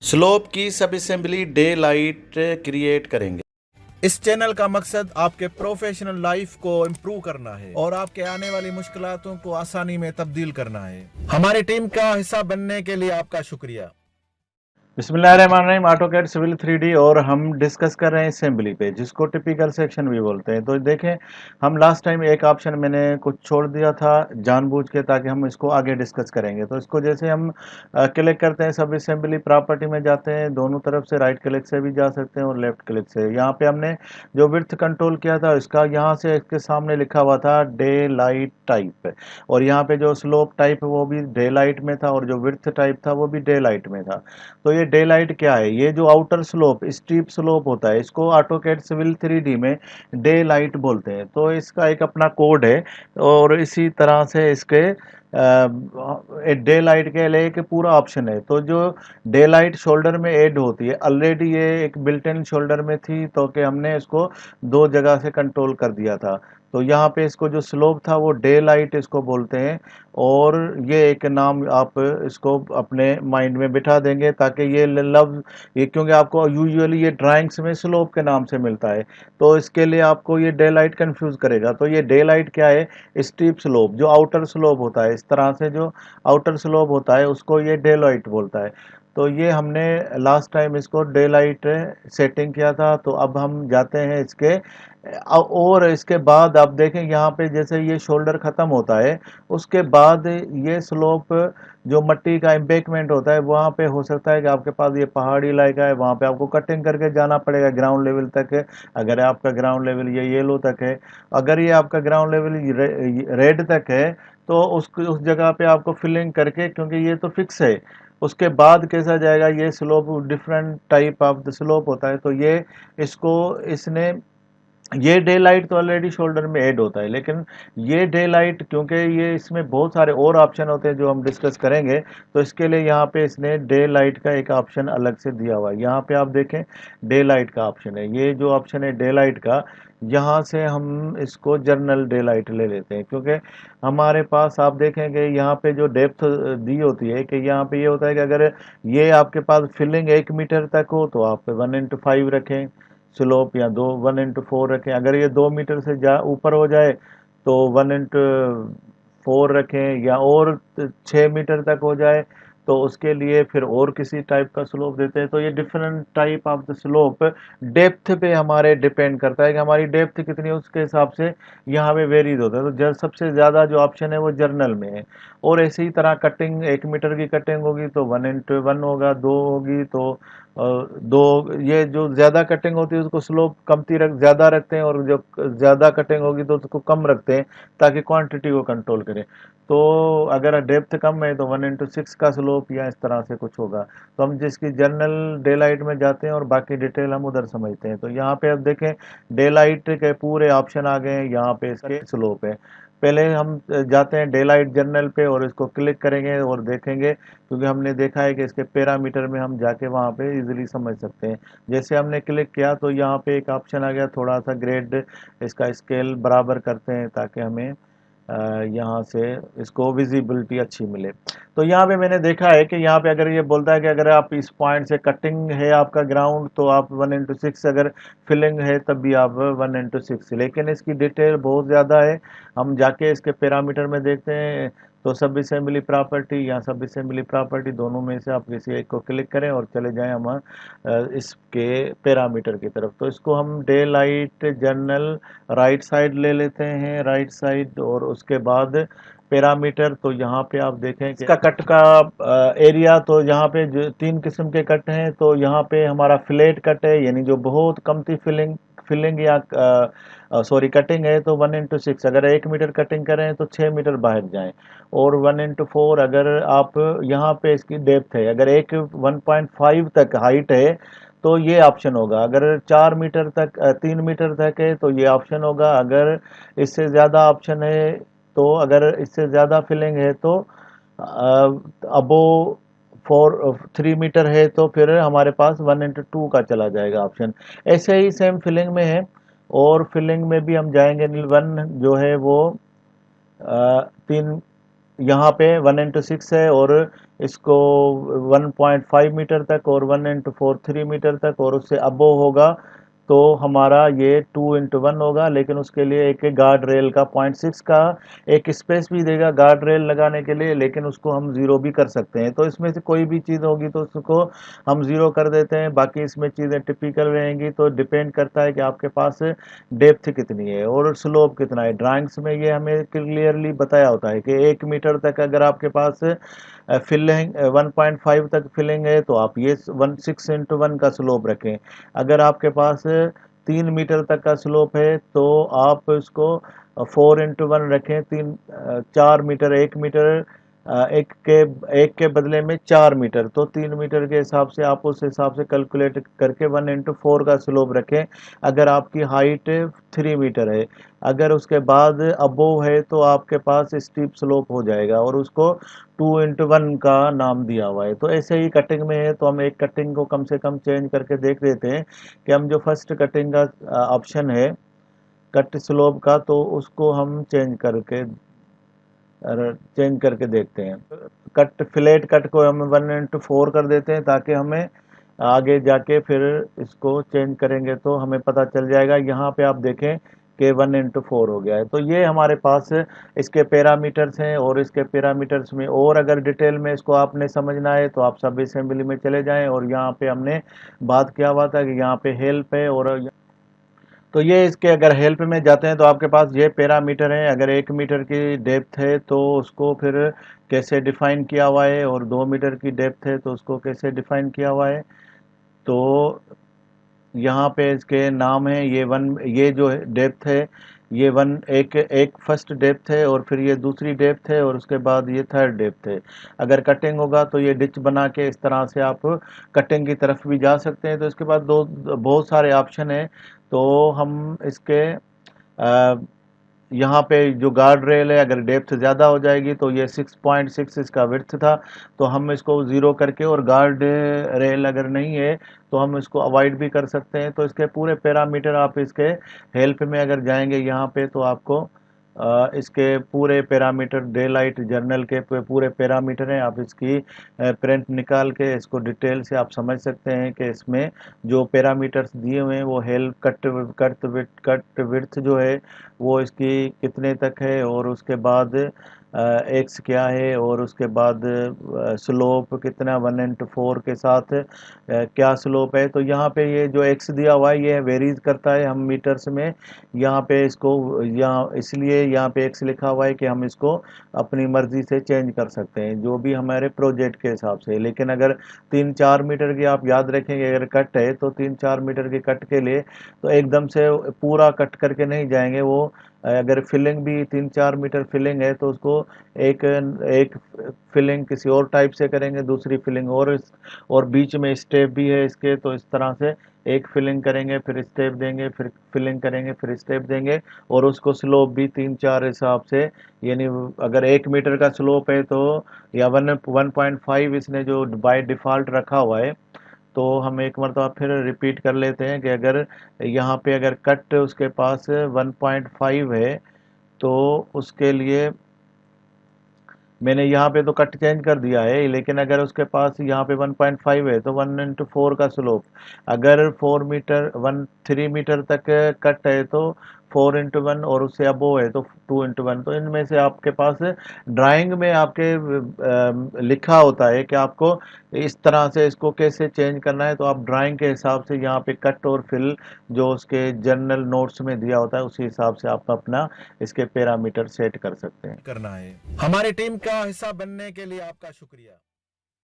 Slope की सब assembly day light create करेंगे। इस चैनल का मकसद आपके प्रोफेशनल लाइफ को इम्प्रूव करना है और आपके आने वाली मुश्किलातों को आसानी में तब्दील करना है। हमारी टीम का हिस्सा बनने के लिए आपका शुक्रिया। बिस्मिल्लाहिर्रहमानिर्रहीम, ऑटोकैड सिविल 3D और हम डिस्कस कर रहे हैं असेंबली पे, जिसको टिपिकल सेक्शन भी बोलते हैं। तो देखें, हम लास्ट टाइम एक ऑप्शन मैंने कुछ छोड़ दिया था जानबूझ के, ताकि हम इसको आगे डिस्कस करेंगे। तो इसको जैसे हम क्लिक करते हैं, सब असेंबली प्रॉपर्टी में जाते हैं, दोनों तरफ से राइट क्लिक से भी जा सकते हैं और लेफ्ट क्लिक से। यहाँ पे हमने जो विड्थ कंट्रोल किया था इसका, यहाँ से इसके सामने लिखा हुआ था डे लाइट टाइप, और यहाँ पे जो स्लोप टाइप वो भी डे लाइट में था और जो विड्थ टाइप था वो भी डे लाइट में था। तो ये डे लाइट क्या है? ये जो आउटर स्लोप, स्टीप स्लोप होता है, इसको ऑटोकैड सिविल 3D में डे लाइट बोलते हैं। तो इसका एक अपना कोड है और इसी तरह से इसके डे लाइट के लिए एक पूरा ऑप्शन है। तो जो डे लाइट शोल्डर में ऐड होती है, ऑलरेडी ये एक बिल्ट इन शोल्डर में थी, तो कि हमने इसको दो जगह से कंट्रोल कर दिया था। तो यहाँ पे इसको जो स्लोप था वो डे लाइट इसको बोलते हैं, और ये एक नाम आप इसको अपने माइंड में बिठा देंगे, ताकि ये लफ्ज़, ये क्योंकि आपको यूजुअली ये ड्राइंग्स में स्लोप के नाम से मिलता है, तो इसके लिए आपको ये डे लाइट कन्फ्यूज़ करेगा। तो ये डे लाइट क्या है? स्टीप स्लोप, जो आउटर स्लोप होता है, इस तरह से जो आउटर स्लोप होता है उसको ये डे लाइट बोलता है। तो ये हमने लास्ट टाइम इसको डे लाइट सेटिंग किया था। तो अब हम जाते हैं इसके, और इसके बाद आप देखें यहाँ पे जैसे ये शोल्डर ख़त्म होता है, उसके बाद ये स्लोप जो मट्टी का एम्बैंकमेंट होता है, वहाँ पे हो सकता है कि आपके पास ये पहाड़ी इलाका है, वहाँ पे आपको कटिंग करके जाना पड़ेगा ग्राउंड लेवल तक है। अगर आपका ग्राउंड लेवल ये येलो तक है, अगर ये आपका ग्राउंड लेवल रेड तक है, तो उस जगह पे आपको फिलिंग करके, क्योंकि ये तो फिक्स है, उसके बाद कैसा जाएगा, ये slope different type of the slope होता है। तो ये इसको इसने, ये डे लाइट तो ऑलरेडी शोल्डर में ऐड होता है, लेकिन ये डे लाइट, क्योंकि ये इसमें बहुत सारे और ऑप्शन होते हैं जो हम डिस्कस करेंगे, तो इसके लिए यहाँ पे इसने डे लाइट का एक ऑप्शन अलग से दिया हुआ है। यहाँ पे आप देखें, डे लाइट का ऑप्शन है, ये जो ऑप्शन है डे लाइट का, यहाँ से हम इसको जर्नल डे लाइट ले लेते हैं, क्योंकि हमारे पास आप देखेंगे यहाँ पे जो डेप्थ दी होती है, कि यहाँ पे ये होता है कि अगर ये आपके पास फिलिंग 1 मीटर तक हो तो आप 1:5 रखें स्लोप, या 1:4 रखें। अगर ये 2 मीटर से ऊपर हो जाए तो 1:4 रखें, या और 6 मीटर तक हो जाए तो उसके लिए फिर और किसी टाइप का स्लोप देते हैं। तो ये different type of the slope depth पे हमारे डिपेंड करता है कि हमारी डेप्थ कितनी है, उसके हिसाब से यहाँ पे वेरीज होता है। तो सबसे ज़्यादा जो ऑप्शन है वो जर्नल में है। और ऐसे ही तरह कटिंग, 1 मीटर की कटिंग होगी तो 1:1 होगा, 2 होगी तो दो। ये जो ज़्यादा कटिंग होती है उसको स्लोप कमती ज़्यादा रखते हैं, और जो ज़्यादा कटिंग होगी तो उसको कम रखते हैं, ताकि क्वांटिटी को कंट्रोल करें। तो अगर डेप्थ कम है तो 1:6 का स्लोप या इस तरह से कुछ होगा। तो हम जिसकी जनरल डे लाइट में जाते हैं और बाकी डिटेल हम उधर समझते हैं। तो यहाँ पे अब देखें, डे लाइट के पूरे ऑप्शन आ गए हैं, यहाँ पे इसके स्लोप है। पहले हम जाते हैं डे लाइट जर्नल पे और इसको क्लिक करेंगे और देखेंगे, क्योंकि हमने देखा है कि इसके पैरामीटर में हम जाके वहाँ पे इजीली समझ सकते हैं। जैसे हमने क्लिक किया तो यहाँ पे एक ऑप्शन आ गया, थोड़ा सा ग्रेड, इसका स्केल बराबर करते हैं ताकि हमें यहाँ से इसको विजिबिलिटी अच्छी मिले। तो यहाँ पे मैंने देखा है कि यहाँ पे अगर ये बोलता है कि अगर आप इस पॉइंट से कटिंग है आपका ग्राउंड तो आप 1:6, अगर फिलिंग है तब भी आप 1:6, लेकिन इसकी डिटेल बहुत ज़्यादा है। हम जाके इसके पैरामीटर में देखते हैं, तो सब असेंबली प्रॉपर्टी या सब असेंबली प्रॉपर्टी दोनों में से आप किसी एक को क्लिक करें और चले जाएं हम इसके पैरामीटर की तरफ। तो इसको हम day light journal right side ले लेते हैं, राइट साइड, और उसके बाद पैरामीटर। तो यहाँ पे आप देखें कि इसका कट का एरिया, तो यहाँ पे जो 3 किस्म के कट हैं, तो यहाँ पे हमारा फ्लैट कट है, यानी जो बहुत कमती फिलिंग या सॉरी कटिंग है, तो 1:6। अगर 1 मीटर कटिंग करें तो 6 मीटर बाहर जाएं, और 1:4 अगर आप, यहाँ पे इसकी डेप्थ है, अगर 1.5 तक हाइट है तो ये ऑप्शन होगा। अगर 4 मीटर तक 3 मीटर तक है तो ये ऑप्शन होगा। अगर इससे ज़्यादा ऑप्शन है, तो अगर इससे ज़्यादा फिलिंग है तो अबो 3 मीटर है तो फिर हमारे पास 1:2 का चला जाएगा ऑप्शन। ऐसे ही सेम फिलिंग में है, और फिलिंग में भी हम जाएंगे, 1 जो है वो 3, यहाँ पे 1:6 है, और इसको 1.5 मीटर तक और 1x4 3 मीटर तक, और उससे अबव होगा तो हमारा ये 2x1 होगा। लेकिन उसके लिए एक गार्ड रेल का 0.6 का एक स्पेस भी देगा गार्ड रेल लगाने के लिए, लेकिन उसको हम ज़ीरो भी कर सकते हैं। तो इसमें से कोई भी चीज़ होगी तो उसको हम ज़ीरो कर देते हैं। बाकी इसमें चीज़ें टिपिकल रहेंगी, तो डिपेंड करता है कि आपके पास डेप्थ कितनी है और स्लोप कितना है। ड्राइंग्स में ये हमें क्लियरली बताया होता है कि 1 मीटर तक अगर आपके पास फिलिंग 1.5 तक फिलिंग है तो आप ये 6x1 का स्लोप रखें। अगर आपके पास 3 मीटर तक का स्लोप है तो आप इसको 4x1 रखें। 4 मीटर, 1 मीटर, एक के बदले में 4 मीटर, तो 3 मीटर के हिसाब से आप उस हिसाब से कैलकुलेट करके 1x4 का स्लोप रखें। अगर आपकी हाइट 3 मीटर है, अगर उसके बाद अबोव है तो आपके पास स्टीप स्लोप हो जाएगा और उसको 2x1 का नाम दिया हुआ है। तो ऐसे ही कटिंग में है, तो हम एक कटिंग को कम से कम चेंज करके देख लेते हैं कि हम जो फर्स्ट कटिंग का ऑप्शन है कट स्लोप का, तो उसको हम चेंज करके देखते हैं। कट फ्लैट कट को हम 1x4 कर देते हैं ताकि हमें आगे जाके फिर इसको चेंज करेंगे तो हमें पता चल जाएगा। यहाँ पे आप देखें कि 1x4 हो गया है। तो ये हमारे पास इसके पैरामीटर्स हैं, और इसके पैरामीटर्स में और अगर डिटेल में इसको आपने समझना है तो आप सब असेंबली में चले जाएं। और यहाँ पे हमने बात किया हुआ था कि यहाँ पे हेल्प है, और तो ये इसके अगर हेल्प में जाते हैं तो आपके पास ये पैरामीटर हैं। अगर 1 मीटर की डेप्थ है तो उसको फिर कैसे डिफाइन किया हुआ है, और 2 मीटर की डेप्थ है तो उसको कैसे डिफाइन किया हुआ है। तो यहाँ पे इसके नाम है, ये जो डेप्थ है ये एक एक फर्स्ट डेप्थ है, और फिर ये दूसरी डेप्थ है, और उसके बाद ये थर्ड डेप्थ है। अगर कटिंग होगा तो ये डिच बना के इस तरह से आप कटिंग की तरफ भी जा सकते हैं। तो इसके बाद बहुत सारे ऑप्शन है। तो हम इसके यहाँ पे जो गार्ड रेल है अगर डेप्थ ज़्यादा हो जाएगी तो ये 6.6 इसका विड्थ था, तो हम इसको ज़ीरो करके, और गार्ड रेल अगर नहीं है तो हम इसको अवॉइड भी कर सकते हैं। तो इसके पूरे पैरामीटर आप इसके हेल्प में अगर जाएंगे यहाँ पे तो आपको इसके पूरे पैरामीटर डे लाइट जर्नल के पूरे पैरामीटर हैं। आप इसकी प्रिंट निकाल के इसको डिटेल से आप समझ सकते हैं कि इसमें जो पैरामीटर्स दिए हुए हैं वो हेल्प कट विड्थ जो है वो इसकी कितने तक है, और उसके बाद एक्स क्या है, और उसके बाद स्लोप कितना 1x4 के साथ क्या स्लोप है। तो यहाँ पे ये जो एक्स दिया हुआ है ये वेरीज करता है हम मीटर्स में। यहाँ पे इसको यहाँ इसलिए यहाँ पे एक्स लिखा हुआ है कि हम इसको अपनी मर्जी से चेंज कर सकते हैं जो भी हमारे प्रोजेक्ट के हिसाब से। लेकिन अगर 3-4 मीटर की आप याद रखेंगे अगर कट है तो 3-4 मीटर के कट के लिए तो एकदम से पूरा कट करके नहीं जाएंगे। वो अगर फिलिंग भी 3-4 मीटर फिलिंग है तो उसको एक एक फिलिंग किसी और टाइप से करेंगे, दूसरी फिलिंग और बीच में स्टेप भी है इसके। तो इस तरह से एक फिलिंग करेंगे फिर स्टेप देंगे, फिर फिलिंग करेंगे फिर स्टेप देंगे, और उसको स्लोप भी 3-4 हिसाब से, यानी अगर 1 मीटर का स्लोप है तो या 1.5 इसने जो बाय डिफ़ॉल्ट रखा हुआ है। तो हम एक मरतबा फिर रिपीट कर लेते हैं कि अगर यहाँ पे अगर कट उसके पास 1.5 है तो उसके लिए मैंने यहाँ पे तो कट चेंज कर दिया है, लेकिन अगर उसके पास यहाँ पे 1.5 है तो 1x4 का स्लोप। अगर 3 मीटर तक कट है तो 4x1, और उससे अबोव है तो 2x1। तो इनमें से आपके पास ड्राइंग में आपके लिखा होता है कि आपको इस तरह से इसको कैसे चेंज करना है। तो आप ड्राइंग के हिसाब से यहाँ पे कट और फिल जो उसके जर्नल नोट्स में दिया होता है उसी हिसाब से आप अपना इसके पैरामीटर सेट कर सकते हैं। करना है। हमारी टीम का हिस्सा बनने के लिए आपका शुक्रिया।